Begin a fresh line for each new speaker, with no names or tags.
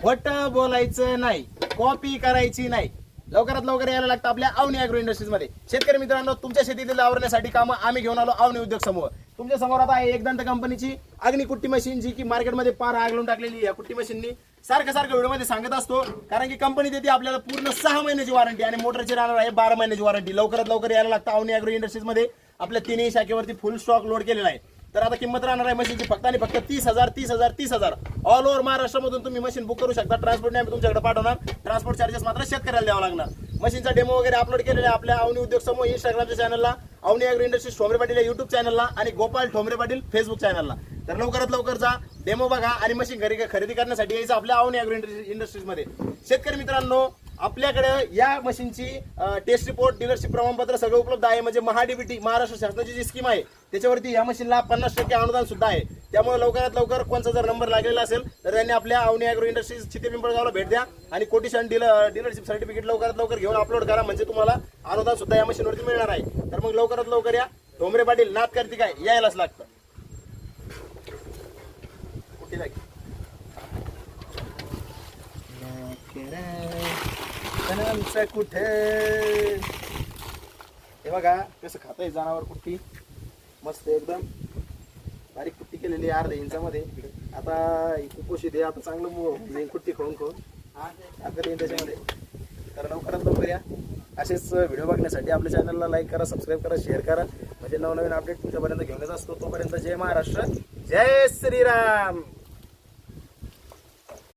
खोटं बोलायचं नाही, कॉपी करायची नाही. लवकरात लवकर यायला लागतं आपल्या अवनी अॅग्रो इंडस्ट्रीज मध्ये. शेतकरी मित्रांनो, तुमच्या शेतीतील आवरण्यासाठी कामं आम्ही घेऊन आलो अवनी उद्योग समूह. तुमच्या समोर आता आहे एकदंत कंपनीची अग्निकुट्टी मशीन, जी की मार्केटमध्ये पार आग लावून टाकलेली. या कुट्टी मशीननी सारखं व्हिडिओमध्ये सांगत असतो, कारण की कंपनी देते आपल्याला पूर्ण 6 महिन्याची वॉरंटी आणि मोटरची राहणार आहे 12 महिन्याची वॉरंटी. लवकरात लवकर यायला लागतं अवनी अॅग्रो इंडस्ट्रीज मध्ये. आपल्या तिन्ही शाखेवरती फुल स्टॉक लोड केलेला आहे. तर आता किंमत राहणार आहे मशीनची फक्त आणि फक्त 30,000 ऑल ओव्हर महाराष्ट्रामधून तुम्ही मशीन बुक करू शकता. ट्रान्सपोर्टने आम्ही तुमच्याकडे पाठवणार. ट्रान्सपोर्ट चार्जेस मात्र शेतकऱ्याला द्यावा लागणार. मशीनचा डेमो वगैरे अपलोड केलेला आहे आपल्या अवनी उद्योग समूह इंस्टाग्रामच्या चॅनलला, अवनी अॅग्रो इंडस्ट्रीज ठोंबरे पाटील या युट्यूब चॅनलला आणि गोपाल ठोंबरे पाटील फेसबुक चॅनलला. तर लवकरात लवकर जा, डेमो बघा आणि मशीन खरेदी करण्यासाठी यायचं आपल्या अवनी अॅग्रो इंडस्ट्रीज मध्ये. शेतकरी मित्रांनो, आपल्याकडे या मशीनची टेस्ट रिपोर्ट, डीलरशिप प्रमाणपत्र सगळं उपलब्ध आहे. म्हणजे महाडीबीटी महाराष्ट्र शासनाची जी स्कीम आहे त्याच्यावरती या मशीनला 50% अनुदान सुद्धा आहे. त्यामुळे लवकरात लवकर कोणचा जर नंबर लागलेला असेल तर त्यांनी आपल्या अवनी अॅग्रो इंडस्ट्रीज चितेपिंपळगावला भेट द्या आणि कोटेशन डीलरशिप सर्टिफिकेट लवकरात लवकर घेऊन अपलोड करा. म्हणजे तुम्हाला अनुदान सुद्धा या मशीनवरती मिळणार आहे. तर मग लवकरात लवकर या. ठोंबरे पाटील नाद करते काय, यायलाच लागतं. कुठे लागे कुठे हे बघा कसं खातंय जनावर. कुट्टी मस्त एकदम बारीक कुट्टी केलेली आहे अर्ध्या इंचामध्ये. आता कुपोषित आहे, आता चांगलं कुट्टी खाऊन ताकद येईल त्याच्यामध्ये. तर लवकरात लवकर या. असेच व्हिडिओ बघण्यासाठी आपल्या चॅनलला लाईक करा, सबस्क्राईब करा, शेअर करा. म्हणजे नवनवीन अपडेट तुमच्यापर्यंत घेऊनच असतो. तोपर्यंत जय महाराष्ट्र, जय श्रीराम.